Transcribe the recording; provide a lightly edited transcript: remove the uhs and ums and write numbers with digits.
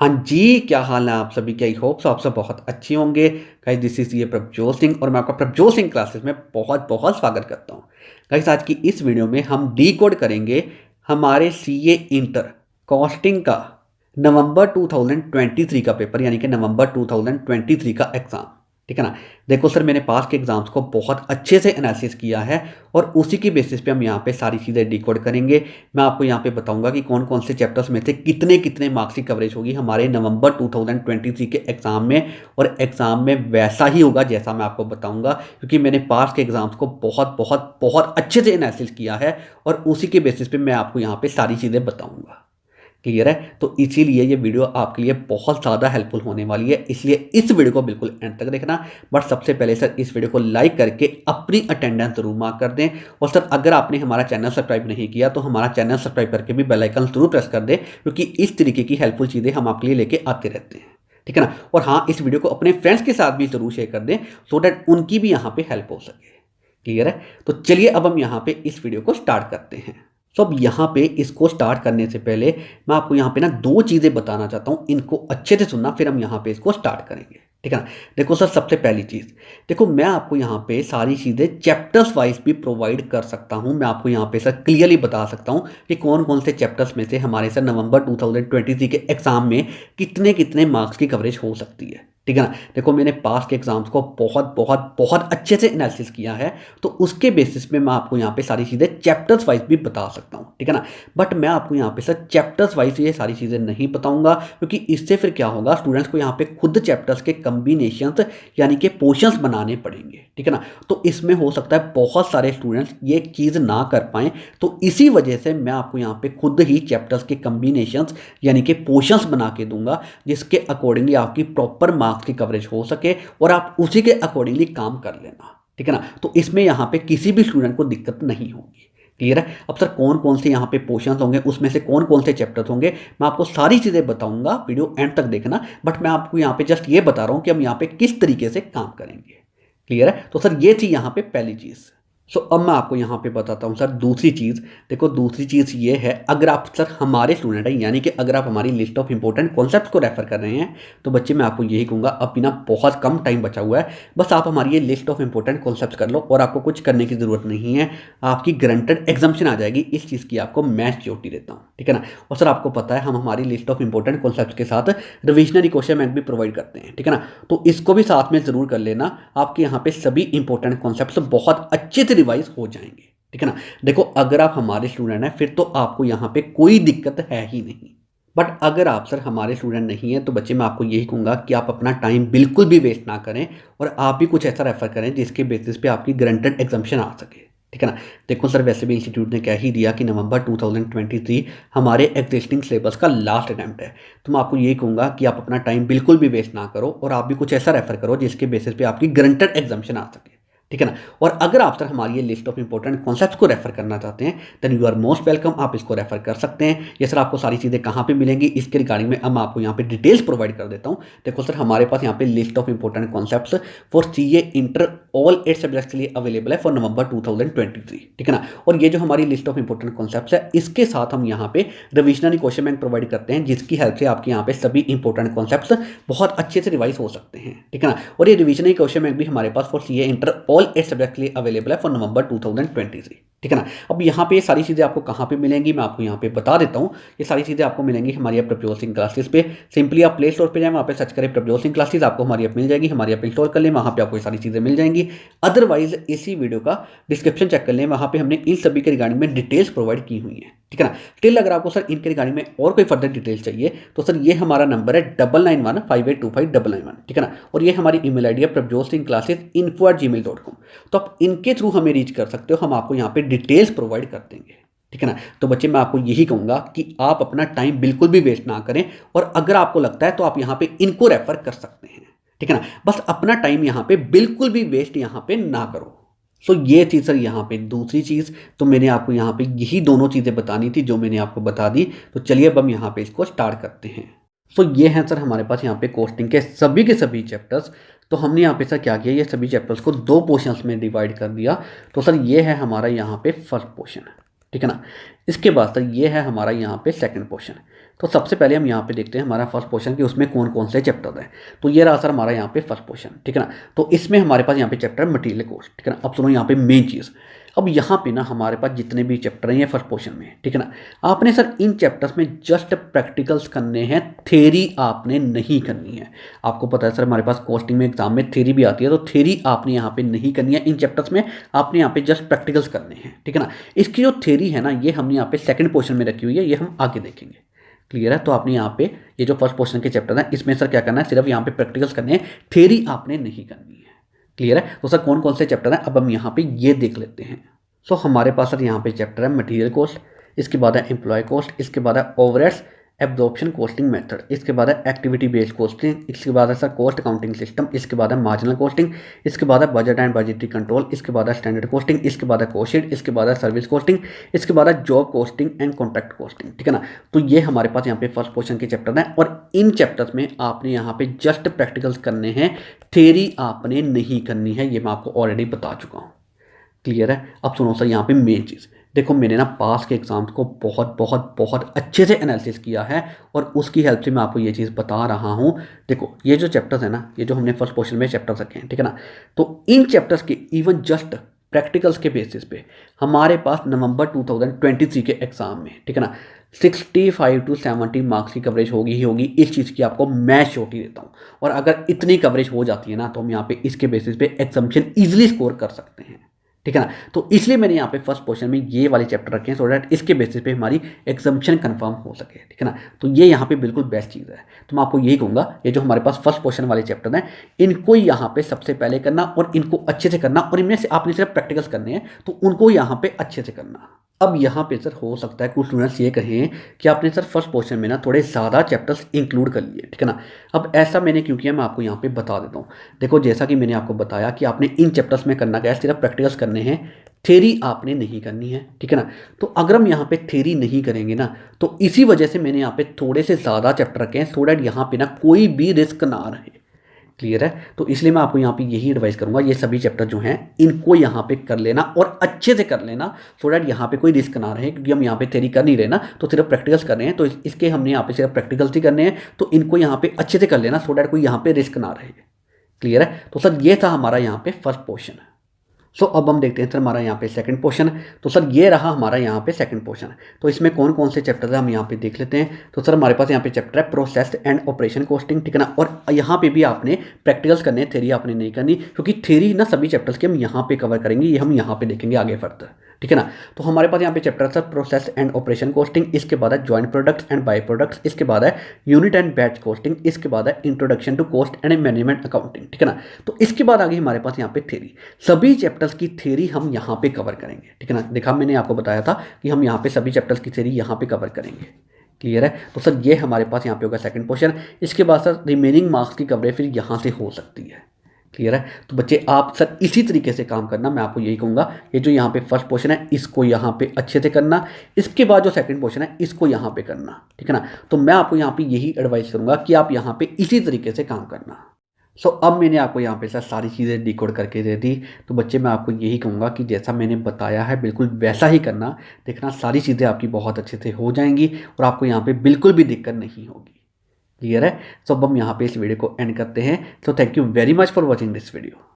जी, क्या हाल है आप सभी के? आई होप सो आप सब बहुत अच्छे होंगे। गाइस दिस इज़ ये प्रभजोत सिंह और मैं आपका प्रभजोत सिंह क्लासेस में बहुत-बहुत स्वागत करता हूँ। गाइस आज की इस वीडियो में हम डिकोड करेंगे हमारे सीए इंटर कॉस्टिंग का नवंबर 2023 का पेपर यानी कि नवंबर 2023 का एग्ज़ाम। ठीक है ना? देखो सर मैंने पास के एग्ज़ाम्स को बहुत अच्छे से एनालिसिस किया है और उसी की बेसिस पे हम यहाँ पे सारी चीज़ें डिकोड करेंगे। मैं आपको यहाँ पे बताऊंगा कि कौन कौन से चैप्टर्स में से कितने कितने मार्क्स की कवरेज होगी हमारे नवंबर 2023 के एग्ज़ाम में, और एग्ज़ाम में वैसा ही होगा जैसा मैं आपको बताऊंगा, क्योंकि मैंने पास के एग्ज़ाम्स को बहुत बहुत बहुत अच्छे से एनालिसिस किया है और उसी के बेसिस पे मैं आपको यहाँ पे सारी चीज़ें बताऊँगा। क्लियर है? तो इसीलिए ये वीडियो आपके लिए बहुत ज़्यादा हेल्पफुल होने वाली है, इसलिए इस वीडियो को बिल्कुल एंड तक देखना। बट सबसे पहले सर इस वीडियो को लाइक करके अपनी अटेंडेंस जरूर मार्क कर दें, और सर अगर आपने हमारा चैनल सब्सक्राइब नहीं किया तो हमारा चैनल सब्सक्राइब करके भी बेल आइकन जरूर प्रेस कर दें, क्योंकि इस तरीके की हेल्पफुल चीज़ें हम आपके लिए लेके आते रहते हैं। ठीक है ना? और हाँ, इस वीडियो को अपने फ्रेंड्स के साथ भी जरूर शेयर कर दें सो डैट उनकी भी यहाँ पे हेल्प हो सके। क्लियर है? तो चलिए अब हम यहाँ पे इस वीडियो को स्टार्ट करते हैं। तो अब यहाँ पे इसको स्टार्ट करने से पहले मैं आपको यहाँ पे ना दो चीज़ें बताना चाहता हूँ, इनको अच्छे से सुनना, फिर हम यहाँ पे इसको स्टार्ट करेंगे। ठीक है ना? देखो सर सबसे पहली चीज़, देखो मैं आपको यहाँ पे सारी चीज़ें चैप्टर्स वाइज भी प्रोवाइड कर सकता हूँ। मैं आपको यहाँ पे सर क्लियरली बता सकता हूँ कि कौन कौन से चैप्टर्स में से हमारे सर नवंबर 2023 के एग्जाम में कितने कितने मार्क्स की कवरेज हो सकती है। ठीक है ना? देखो मैंने पास के एग्जाम्स को बहुत बहुत बहुत अच्छे से एनालिसिस किया है, तो उसके बेसिस पे मैं आपको यहाँ पे सारी चीज़ें चैप्टर्स वाइज भी बता सकता हूँ। ठीक है ना? बट मैं आपको यहाँ पे सर चैप्टर्स वाइज ये सारी चीज़ें नहीं बताऊंगा, क्योंकि इससे फिर क्या होगा, स्टूडेंट्स को यहाँ पे खुद चैप्टर्स के कम्बिनेशंस यानी कि पोर्शंस बनाने पड़ेंगे। ठीक है ना? तो इसमें हो सकता है बहुत सारे स्टूडेंट्स ये चीज़ ना कर पाएँ, तो इसी वजह से मैं आपको यहाँ पे खुद ही चैप्टर्स के कम्बिनेशंस यानी कि पोर्शंस बना के दूंगा, जिसके अकॉर्डिंगली आपकी प्रॉपर मार्क्स की कवरेज हो सके और आप उसी के अकॉर्डिंगली काम कर लेना। ठीक है ना? तो इसमें यहाँ पे किसी भी स्टूडेंट को दिक्कत नहीं होगी। क्लियर है? अब सर कौन कौन से यहाँ पे पोर्शंस होंगे, उसमें से कौन कौन से चैप्टर्स होंगे, मैं आपको सारी चीज़ें बताऊंगा, वीडियो एंड तक देखना। बट मैं आपको यहाँ पे जस्ट ये बता रहा हूँ कि हम यहाँ पे किस तरीके से काम करेंगे। क्लियर है? तो सर ये थी यहाँ पे पहली चीज़। सो अब मैं आपको यहाँ पे बताता हूँ सर दूसरी चीज़। देखो दूसरी चीज़ ये है, अगर आप सर हमारे स्टूडेंट हैं, यानी कि अगर आप हमारी लिस्ट ऑफ इंपॉर्टेंट कॉन्सेप्ट्स को रेफर कर रहे हैं, तो बच्चे मैं आपको यही कहूँगा, अब बिना बहुत कम टाइम बचा हुआ है, बस आप हमारी ये लिस्ट ऑफ इंपॉर्टेंट कॉन्सेप्ट्स कर लो और आपको कुछ करने की ज़रूरत नहीं है। आपकी गारंटेड एग्जाम्शन आ जाएगी, इस चीज़ की आपको मैं श्योरिटी देता हूँ। ठीक है ना? और सर आपको पता है हम हमारी लिस्ट ऑफ इंपॉर्टेंट कॉन्सेप्ट्स के साथ रिविजनरी क्वेश्चन बैंक भी प्रोवाइड करते हैं। ठीक है ना? तो इसको भी साथ में ज़रूर कर लेना, आपके यहाँ पे सभी इंपॉर्टेंट कॉन्सेप्ट्स बहुत अच्छे से रिवाइज हो जाएंगे। ठीक है ना? देखो अगर आप हमारे स्टूडेंट हैं फिर तो आपको यहाँ पे कोई दिक्कत है ही नहीं। बट अगर आप सर हमारे स्टूडेंट नहीं है, तो बच्चे मैं आपको यही कहूँगा कि आप अपना टाइम बिल्कुल भी वेस्ट ना करें और आप भी कुछ ऐसा रेफर करें जिसके बेसिस पे आपकी गारंटेड एग्जाम्शन आ सके। ठीक है ना? देखो सर वैसे भी इंस्टीट्यूट ने कह ही दिया कि नवंबर 2023 हमारे एग्जिस्टिंग सिलेबस का लास्ट अटैम्प्ट है, तो मैं आपको यही कहूँगा कि आप अपना टाइम बिल्कुल भी वेस्ट ना करो और आप भी कुछ ऐसा रेफर करो जिसके बेसिस पे आपकी गारंटेड एग्जाम्शन आ सके। ठीक है ना? और अगर आप सर हमारी ये लिस्ट ऑफ इंपॉर्टेंट कॉन्सेप्ट्स को रेफर करना चाहते हैं, then you are most welcome, आप इसको रेफर कर सकते हैं। ये सर आपको सारी चीज़ें कहाँ पे मिलेंगी इसके रिगार्डिंग में अब मैं आपको यहाँ पे डिटेल्स प्रोवाइड कर देता हूँ। देखो सर हमारे पास यहाँ पे list of important concepts for CA inter all 8 subjects के लिए अवेलेबल है फॉर नवंबर 2023। ठीक है ना? और ये जो हमारी लिस्ट ऑफ इंपॉर्टेंट कॉन्सेप्ट्स है, इसके साथ हम यहाँ पे रिविजनरी क्वेश्चन बैंक प्रोवाइड करते हैं, जिसकी हेल्प से आपके यहाँ पे सभी इंपॉर्टेंट कॉन्सेप्ट्स बहुत अच्छे से रिवाइज हो सकते हैं। ठीक है ना? और ये रिविजनरी क्वेश्चन बैंक भी हमारे पास for CA inter all 8 subject के लिए अवेलेबल है फॉर नवंबर 2023। ठीक है ना? अब यहाँ पे ये सारी चीज़ें आपको कहाँ पे मिलेंगी मैं आपको यहाँ पे बता देता हूँ। ये सारी चीज़ें आपको मिलेंगी हमारी ऐप प्रभजोत सिंह क्लासेस पे। सिंपली आप प्ले स्टोर पे जाएं, वहाँ पे सर्च करें प्रभजोत सिंह क्लासेस, आपको हमारी ऐप मिल जाएगी, हमारी ऐप इंस्टॉल कर लें, वहाँ पे आपको ये सारी चीज़ें मिल जाएंगी। अदरवाइज इसी वीडियो का डिस्क्रिप्शन चेक कर लें, वहाँ पे हमने इन सभी के रिगार्डिंग में डिटेल्स प्रोवाइड की हुई हैं। ठीक है ना? स्टिल अगर आपको सर इनके रिगार्डिंग में और कोई फर्दर डिटेल्स चाहिए तो सर ये हमारा नंबर है 9915825991। ठीक है ना? और ये हमारी ईमेल आईडी है prabjotsinghclassesinfo@gmail.com। तो आप इनके थ्रू हमें रीच कर सकते हो, हम आपको यहाँ पे डिटेल्स प्रोवाइड कर देंगे। ठीक है ना? तो बच्चे मैं आपको यही कहूँगा कि आप अपना टाइम बिल्कुल भी वेस्ट ना करें, और अगर आपको लगता है तो आप यहाँ पे इनको रेफर कर सकते हैं। ठीक है ना? बस अपना टाइम यहाँ पे बिल्कुल भी वेस्ट यहाँ पे ना करो। सो ये थी सर यहाँ पे दूसरी चीज़। तो मैंने आपको यहाँ पे यही दोनों चीज़ें बतानी थी जो मैंने आपको बता दी। तो चलिए अब हम यहाँ पे इसको स्टार्ट करते हैं। सो ये हैं सर हमारे पास यहाँ पे कोस्टिंग के सभी चैप्टर्स। तो हमने यहाँ पे सर क्या किया, ये सभी चैप्टर्स को दो पोर्शंस में डिवाइड कर दिया। तो सर ये है हमारा यहाँ पे फर्स्ट पोर्शन। ठीक है ना? इसके बाद सर ये है हमारा यहाँ पे सेकंड पोर्शन। तो सबसे पहले हम यहाँ पे देखते हैं हमारा फर्स्ट पोर्शन कि उसमें कौन कौन से चैप्टर हैं। तो ये रहा सर हमारा यहाँ पे फर्स्ट पोर्शन, ठीक है ना। तो इसमें हमारे पास यहाँ पे चैप्टर है मटेरियल कॉस्ट, ठीक है ना। अब सुनो यहाँ पे मेन चीज़, अब यहाँ पे ना हमारे पास जितने भी चैप्टर हैं ये फर्स्ट पोर्शन में, ठीक है ना। आपने सर इन चैप्टर्स में जस्ट प्रैक्टिकल्स करने हैं, थ्योरी आपने नहीं करनी है। आपको पता है सर हमारे पास कॉस्टिंग में एग्जाम में थ्योरी भी आती है, तो थ्योरी आपने यहाँ पे नहीं करनी है इन चैप्टर्स में, आपने यहाँ पे जस्ट प्रैक्टिकल्स करने हैं, ठीक है ना। इसकी जो थ्योरी है ना ये हमने यहाँ पे सेकंड पोर्शन में रखी हुई है, ये हम आगे देखेंगे, क्लियर है। तो आपने यहाँ पे ये जो फर्स्ट पोर्शन के चैप्टर हैं इसमें सर क्या करना है, सिर्फ यहाँ पे प्रैक्टिकल्स करने हैं, थ्योरी आपने नहीं करनी है, क्लियर है। तो सर कौन कौन से चैप्टर हैं अब हम यहाँ पे ये देख लेते हैं। सो हमारे पास सर यहाँ पे चैप्टर है मटेरियल कॉस्ट, इसके बाद है एम्प्लॉय कॉस्ट, इसके बाद है ओवरहेड्स एब्जॉर्प्शन कॉस्टिंग मेथड, इसके बाद है एक्टिविटी बेस्ड कॉस्टिंग, इसके बाद है सर कॉस्ट अकाउंटिंग सिस्टम, इसके बाद है मार्जिनल कॉस्टिंग, इसके बाद है बजट एंड बजटरी कंट्रोल, इसके बाद है स्टैंडर्ड कॉस्टिंग, इसके बाद है कॉस्ट शीट, इसके बाद है सर्विस कॉस्टिंग, इसके बाद है job costing and contract costing, ठीक है ना। तो ये हमारे पास यहाँ पे फर्स्ट पोर्शन के चैप्टर हैं और इन चैप्टर्स में आपने यहाँ पे जस्ट प्रैक्टिकल्स करने हैं, थ्योरी आपने नहीं करनी है, ये मैं आपको ऑलरेडी बता चुका हूँ, क्लियर है। अब सुनो सर यहाँ पे मेन चीज़ देखो, मैंने ना पास के एग्जाम्स को बहुत बहुत बहुत अच्छे से एनालिसिस किया है और उसकी हेल्प से मैं आपको ये चीज़ बता रहा हूँ। देखो ये जो चैप्टर्स है ना, ये जो हमने फर्स्ट पोर्शन में चैप्टर्स रखे हैं, ठीक है ना। तो इन चैप्टर्स के इवन जस्ट प्रैक्टिकल्स के बेसिस पे हमारे पास नवंबर 2023 के एग्ज़ाम में, ठीक है ना, 65 to 70 मार्क्स की कवरेज होगी ही होगी। इस चीज़ की आपको मैं श्योरिटी देता हूँ, और अगर इतनी कवरेज हो जाती है ना तो हम यहाँ पे इसके बेसिस पे एग्जामिनेशन ईजिली स्कोर कर सकते हैं, ठीक है ना। तो इसलिए मैंने यहाँ पे फर्स्ट पोर्शन में ये वाले चैप्टर रखे हैं सो दैट इसके बेसिस पे हमारी एग्जामिनेशन कंफर्म हो सके, ठीक है ना। तो ये यहाँ पे बिल्कुल बेस्ट चीज़ है। तो मैं आपको यही कहूँगा, ये जो हमारे पास फर्स्ट पोर्शन वाले चैप्टर हैं इनको यहाँ पे सबसे पहले करना और इनको अच्छे से करना, और इनमें से आपने सिर्फ प्रैक्टिकल्स करने हैं तो उनको यहाँ पे अच्छे से करना। अब यहाँ पे सर हो सकता है कुछ स्टूडेंट्स ये कहें कि आपने सर फर्स्ट पोर्शन में ना थोड़े ज़्यादा चैप्टर्स इंक्लूड कर लिए, ठीक है ना। अब ऐसा मैंने क्यों किया मैं आपको यहाँ पे बता देता हूँ। देखो जैसा कि मैंने आपको बताया कि आपने इन चैप्टर्स में करना क्या है, सिर्फ प्रैक्टिकल्स करने हैं, थ्योरी आपने नहीं करनी है, ठीक है ना। तो अगर हम यहाँ पे थ्योरी नहीं करेंगे ना तो इसी वजह से मैंने यहाँ पे थोड़े से ज़्यादा चैप्टर रखे हैं सो दैट यहाँ पे ना कोई भी रिस्क ना रहे, क्लियर है। तो इसलिए मैं आपको यहाँ पे यही एडवाइस करूँगा, ये सभी चैप्टर जो हैं इनको यहाँ पे कर लेना और अच्छे से कर लेना सो दैट यहाँ पे कोई रिस्क ना रहे, क्योंकि हम यहाँ पे थ्योरी कर नहीं रहे ना, तो सिर्फ प्रैक्टिकल्स कर रहे हैं। तो इसके हमने यहाँ पे सिर्फ प्रैक्टिकल्स ही करने हैं, तो इनको यहाँ पे अच्छे से कर लेना सो दैट कोई यहाँ पे रिस्क ना रहे, क्लियर है। तो सर ये था हमारा यहाँ पे फर्स्ट पोर्शन। सो अब हम देखते हैं सर हमारा यहाँ पे सेकंड पोर्शन। तो सर ये रहा हमारा यहाँ पे सेकंड पोर्शन। तो इसमें कौन कौन से चैप्टर है हम यहाँ पे देख लेते हैं। तो सर हमारे पास यहाँ पे चैप्टर है प्रोसेस एंड ऑपरेशन कॉस्टिंग, ठीक है ना। और यहाँ पे भी आपने प्रैक्टिकल्स करने हैं, थ्योरी आपने नहीं करनी, क्योंकि थ्योरी ना सभी चैप्टर्स के हम यहाँ पे कवर करेंगे, ये हम यहाँ पे देखेंगे आगे फर्दर, ठीक है ना। तो हमारे पास यहाँ पे चैप्टर है sir process and operation costing, इसके बाद है joint products and by products, इसके बाद है यूनिट एंड बैच कॉस्टिंग, इसके बाद है introduction to cost and management accounting, ठीक है ना। तो इसके बाद आगे हमारे पास यहाँ पे थ्योरी, सभी चैप्टर्स की थ्योरी हम यहाँ पे कवर करेंगे, ठीक है ना। देखा मैंने आपको बताया था कि हम यहाँ पे सभी चैप्टर्स की थ्योरी यहाँ पे कवर करेंगे, क्लियर है। तो सर ये हमारे पास यहाँ पे होगा सेकंड पोर्शन। इसके बाद सर रिमेनिंग मार्क्स की कवरेज फिर यहाँ से हो सकती है, क्लियर है। तो बच्चे आप सर इसी तरीके से काम करना, मैं आपको यही कहूँगा। ये जो यहाँ पे फर्स्ट पोर्शन है इसको यहाँ पे अच्छे से करना, इसके बाद जो सेकंड पोर्शन है इसको यहाँ पे करना, ठीक है ना। तो मैं आपको यहाँ पे यही एडवाइस करूँगा कि आप यहाँ पे इसी तरीके से काम करना। सो अब मैंने आपको यहाँ पे सर सारी चीज़ें डिकोड करके दे दी। तो बच्चे मैं आपको यही कहूँगा कि जैसा मैंने बताया है बिल्कुल वैसा ही करना, देखना सारी चीज़ें आपकी बहुत अच्छे से हो जाएंगी और आपको यहाँ पे बिल्कुल भी दिक्कत नहीं होगी, क्लियर है। सो अब हम यहाँ पे इस वीडियो को एंड करते हैं। So thank you very much for watching this video.